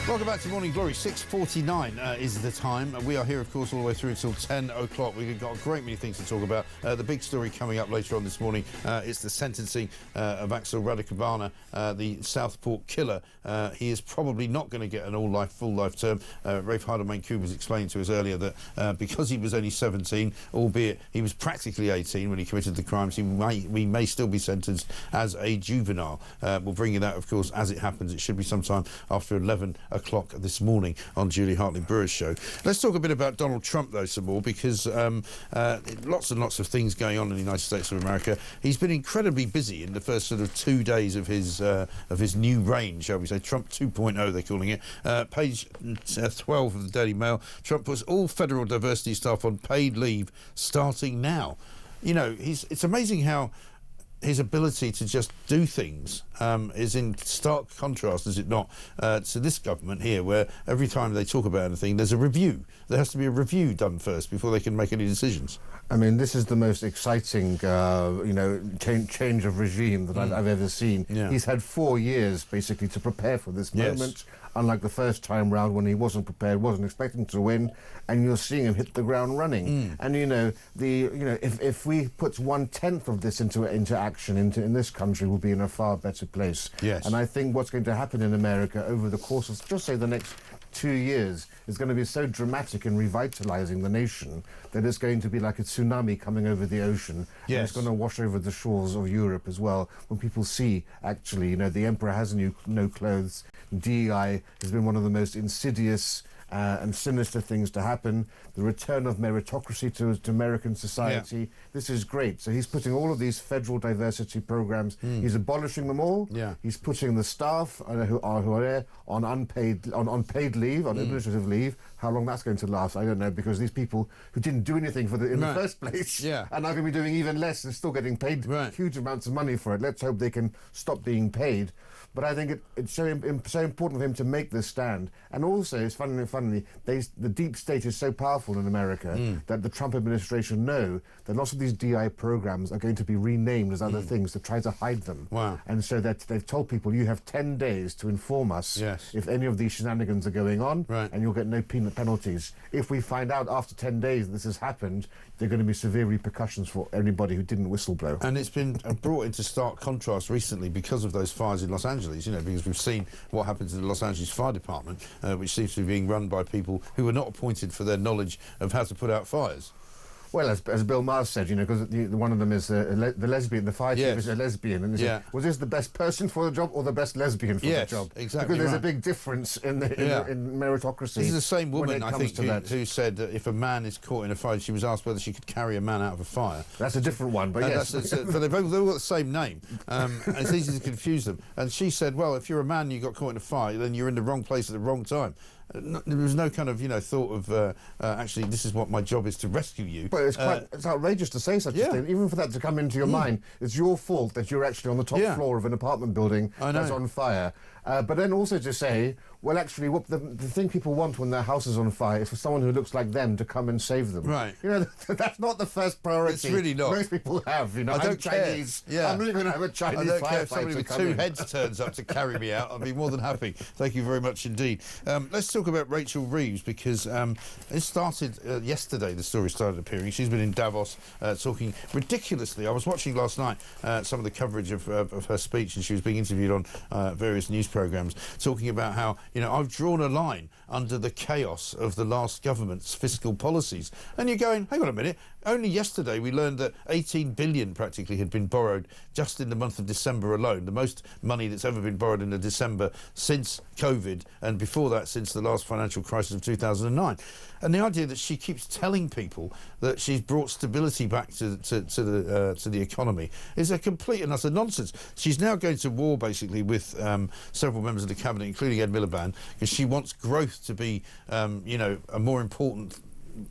Welcome back to Morning Glory. 6:49 is the time. We are here, of course, all the way through until 10 o'clock. We've got a great many things to talk about. The big story coming up later on this morning is the sentencing of Axel Radicabana, the Southport killer. He is probably not going to get an all-life, full-life term. Rafe Heydel-Mankoo was explaining to us earlier that because he was only 17, albeit he was practically 18 when he committed the crimes, he may still be sentenced as a juvenile. We'll bring you that, of course, as it happens. It should be sometime after 11 o'clock this morning on Julie Hartley-Brewer's show. Let's talk a bit about Donald Trump, though, some more, because lots and lots of things going on in the United States of America. He's been incredibly busy in the first sort of 2 days of his new reign, shall we say. Trump 2.0, they're calling it. Page 12 of the Daily Mail. Trump puts all federal diversity staff on paid leave starting now. You know, it's amazing how his ability to just do things is in stark contrast, is it not, to this government here, where every time they talk about anything, there's a review. There has to be a review done first before they can make any decisions. I mean, this is the most exciting, change of regime that I've ever seen. Yeah. He's had 4 years, basically, to prepare for this moment, unlike the first time round when he wasn't prepared, wasn't expecting to win, and you're seeing him hit the ground running. And, if we put 1/10 of this into action in this country, we'll be in a far better place. Yes. And I think what's going to happen in America over the course of, just say, the next 2 years is going to be so dramatic in revitalizing the nation that it's going to be like a tsunami coming over the ocean. Yes. And it's going to wash over the shores of Europe as well, when people see, actually, the emperor has no clothes. DEI has been one of the most insidious and sinister things to happen. The return of meritocracy to American society. Yeah. This is great. So he's putting all of these federal diversity programs, he's abolishing them all. Yeah. He's putting the staff who are there on paid leave, on administrative leave. How long that's going to last, I don't know, because these people who didn't do anything in the first place are now going to be doing even less and still getting paid huge amounts of money for it. Let's hope they can stop being paid. But I think it's so important for him to make this stand. And also, it's funny, the deep state is so powerful in America that the Trump administration know that lots of these DI programs are going to be renamed as other things to try to hide them. Wow. And so that they've told people, you have 10 days to inform us if any of these shenanigans are going on, and you'll get no penalties. If we find out after 10 days this has happened, there are going to be severe repercussions for anybody who didn't whistleblow. And it's been brought into stark contrast recently because of those fires in Los Angeles, because we've seen what happened to the Los Angeles Fire Department, which seems to be being run by people who were not appointed for their knowledge of how to put out fires. Well, as Bill Maher said, because one of them is the lesbian, the fire chief is a lesbian, and he said, was this the best person for the job or the best lesbian for the job? Exactly. Because there's a big difference in meritocracy. This is the same woman, I think, who said that if a man is caught in a fire, she was asked whether she could carry a man out of a fire. That's a different one, but yes. But they've all got the same name. It's easy to confuse them. And she said, well, if you're a man and you got caught in a fire, then you're in the wrong place at the wrong time. There was no kind of, thought of, actually, this is what my job is, to rescue you. But it's outrageous to say such a thing. Even for that to come into your mind, it's your fault that you're actually on the top floor of an apartment building that's on fire. But then also to say, well, actually, what the thing people want when their house is on fire is for someone who looks like them to come and save them. Right. That's not the first priority. It's really not. Most people have, I don't care. Chinese. I'm really going to have a Chinese I don't care if firefighter somebody with 2 heads turns up to carry me out. I'd be more than happy. Thank you very much indeed. Let's talk about Rachel Reeves, because it started yesterday. The story started appearing. She's been in Davos talking ridiculously. I was watching last night some of the coverage of her speech, and she was being interviewed on various news programmes, talking about how, I've drawn a line under the chaos of the last government's fiscal policies. And you're going, hang on a minute, only yesterday we learned that 18 billion practically had been borrowed just in the month of December alone, the most money that's ever been borrowed in a December since COVID, and before that since the last financial crisis of 2009. And the idea that she keeps telling people that she's brought stability back to the economy is a complete and utter nonsense. She's now going to war basically with several members of the cabinet, including Ed Miliband, because she wants growth to be, a more important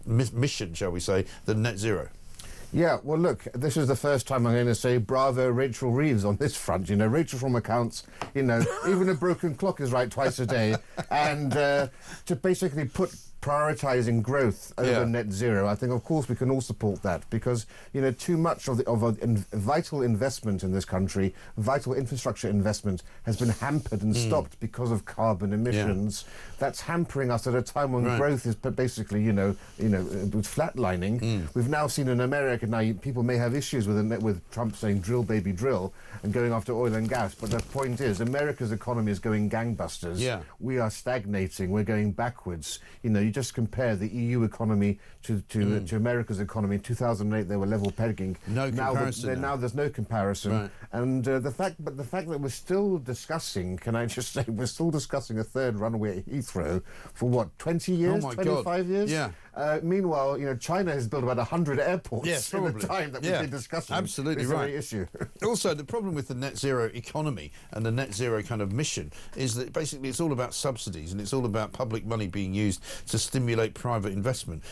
mission, shall we say, than net zero. Yeah, well, look, this is the first time I'm going to say bravo Rachel Reeves on this front. Rachel from accounts, even a broken clock is right twice a day. And to basically put prioritising growth over net zero, I think, of course, we can all support that because, you know, too much of vital investment in this country, vital infrastructure investment, has been hampered and stopped because of carbon emissions. That's hampering us at a time when growth is basically, flatlining. We've now seen in America, people may have issues with Trump saying drill, baby, drill, and going after oil and gas, but the point is, America's economy is going gangbusters. We are stagnating. We're going backwards. You know, you just compare the EU economy to America's economy. In 2008, they were level pegging. No comparison. Now there's no comparison. And the fact that we're still discussing, can I just say, we're still discussing a third runway at Heathrow for what, 20 years, 25 years? Meanwhile, you know, China has built about 100 airports in the time that we've been discussing this very issue. Also, the problem with the net zero economy and the net zero kind of mission is that basically it's all about subsidies and it's all about public money being used to stimulate private investment,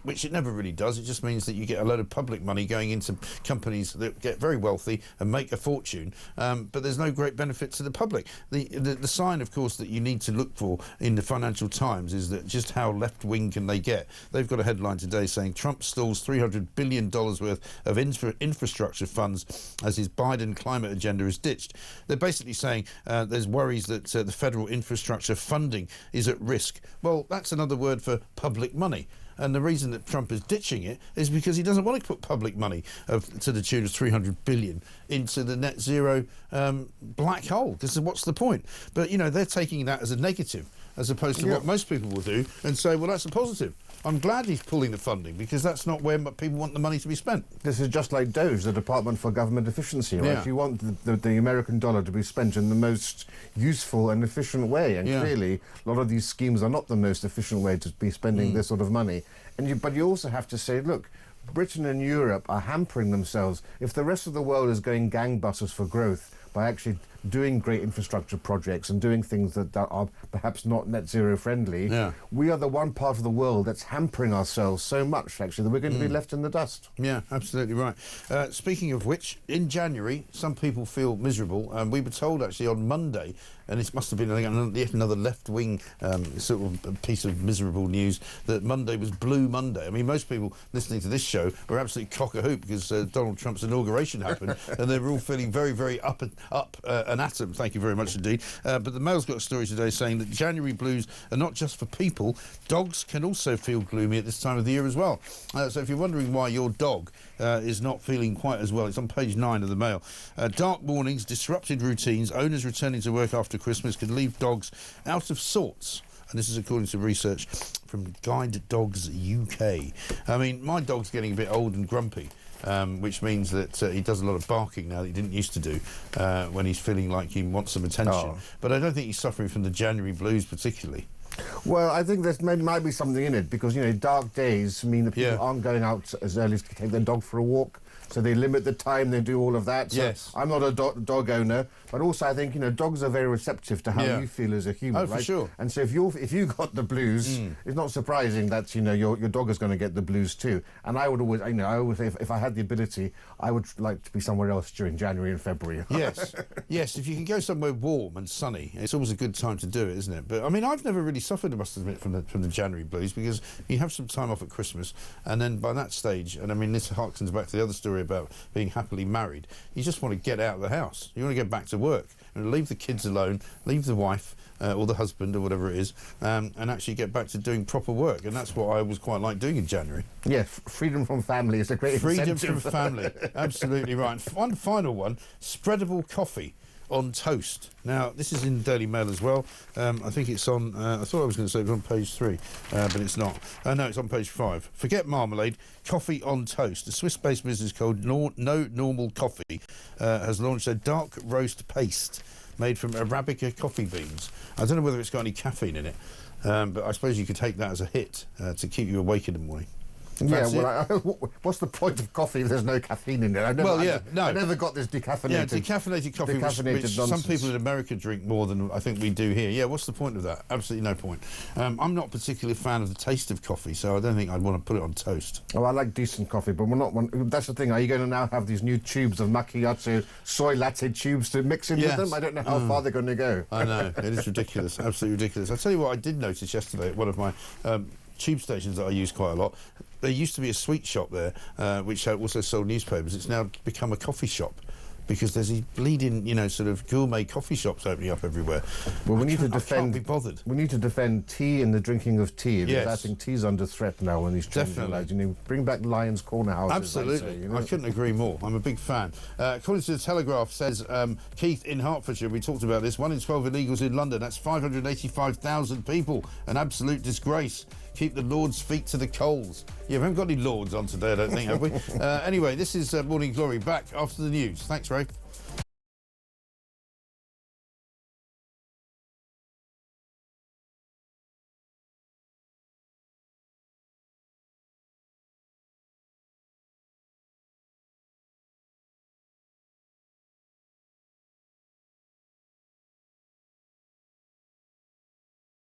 which it never really does. It just means that you get a load of public money going into companies that get very wealthy and make a fortune, but there's no great benefit to the public. The sign, of course, that you need to look for in the Financial Times is that just how left-wing can they get. They've got a headline today saying Trump stalls $300 billion worth of infrastructure funds as his Biden climate agenda is ditched. They're basically saying there's worries that the federal infrastructure funding is at risk. Well, that's another word for public money. And the reason that Trump is ditching it is because he doesn't want to put public money to the tune of $300 billion into the net zero black hole. Because what's the point? But, you know, they're taking that as a negative, as opposed to what most people will do and say, well, that's a positive. I'm glad he's pulling the funding because that's not where people want the money to be spent. This is just like DOGE, the Department for Government Efficiency, right? You want the American dollar to be spent in the most useful and efficient way, and clearly a lot of these schemes are not the most efficient way to be spending this sort of money. But you also have to say, look, Britain and Europe are hampering themselves. If the rest of the world is going gangbusters for growth by actually doing great infrastructure projects and doing things that are perhaps not net zero friendly, we are the one part of the world that's hampering ourselves so much, actually, that we're going to be left in the dust. Yeah, absolutely right. Speaking of which, in January, some people feel miserable. We were told, actually, on Monday, and it must have been yet another left-wing sort of piece of miserable news, that Monday was Blue Monday. I mean, most people listening to this show were absolutely cock-a-hoop because Donald Trump's inauguration happened, and they were all feeling very, very up an atom. Thank you very much indeed. But the Mail's got a story today saying that January blues are not just for people. Dogs can also feel gloomy at this time of the year as well. So if you're wondering why your dog is not feeling quite as well, it's on page 9 of the Mail. Dark mornings, disrupted routines, owners returning to work after Christmas can leave dogs out of sorts. And this is according to research from Guide Dogs UK. I mean, my dog's getting a bit old and grumpy. Which means that he does a lot of barking now that he didn't used to do when he's feeling like he wants some attention. But I don't think he's suffering from the January blues particularly. Well, I think there might be something in it because, you know, dark days mean that people aren't going out as early as to take their dog for a walk. So they limit the time, they do all of that. So I'm not a dog owner, but also I think, you know, dogs are very receptive to how you feel as a human, right? For sure. And so if you got the blues, it's not surprising that, you know, your dog is going to get the blues too. And I would always, you know, I always say if I had the ability, I would like to be somewhere else during January and February. Yes, if you can go somewhere warm and sunny, it's always a good time to do it, isn't it? But I mean, I've never really suffered, I must admit, from the January blues because you have some time off at Christmas, and then by that stage, and I mean, this harkens back to the other story about being happily married, you just want to get out of the house. You want to get back to work and leave the kids alone, leave the wife or the husband or whatever it is, and actually get back to doing proper work. And that's what I always quite like doing in January. Yeah, freedom from family is a great freedom incentive. From family, absolutely right. One final one, spreadable coffee on toast. Now, this is in Daily Mail as well. I think it's on, I thought I was going to say it was on page 3, but it's not. No, it's on page 5. Forget marmalade, coffee on toast. A Swiss-based business called No Normal Coffee has launched a dark roast paste made from Arabica coffee beans. I don't know whether it's got any caffeine in it, but I suppose you could take that as a hit to keep you awake in the morning. Yeah, well, what's the point of coffee if there's no caffeine in it? I never got this decaffeinated. Yeah, decaffeinated coffee, which some people in America drink more than I think we do here. Yeah, what's the point of that? Absolutely no point. I'm not particularly a fan of the taste of coffee, so I don't think I'd want to put it on toast. Oh, I like decent coffee, but we're not. That's the thing. Are you going to now have these new tubes of macchiato, soy latte tubes to mix in with them? I don't know how far they're going to go. I know, it is ridiculous, absolutely ridiculous. I'll tell you what I did notice yesterday at one of my tube stations that I use quite a lot. There used to be a sweet shop there, which also sold newspapers. It's now become a coffee shop, because there's these bleeding, sort of gourmet coffee shops opening up everywhere. Well, we need to defend. I can't be bothered. We need to defend tea and the drinking of tea. Because yes. I think tea's under threat now when these trends are like, bring back Lions Corner houses. Absolutely, I couldn't agree more. I'm a big fan. According to the Telegraph, says Keith in Hertfordshire. We talked about this. 1 in 12 illegals in London. That's 585,000 people. An absolute disgrace. Keep the Lord's feet to the coals. Yeah, we haven't got any Lords on today, I don't think, have we? Anyway, this is Morning Glory. Back after the news. Thanks, Ray.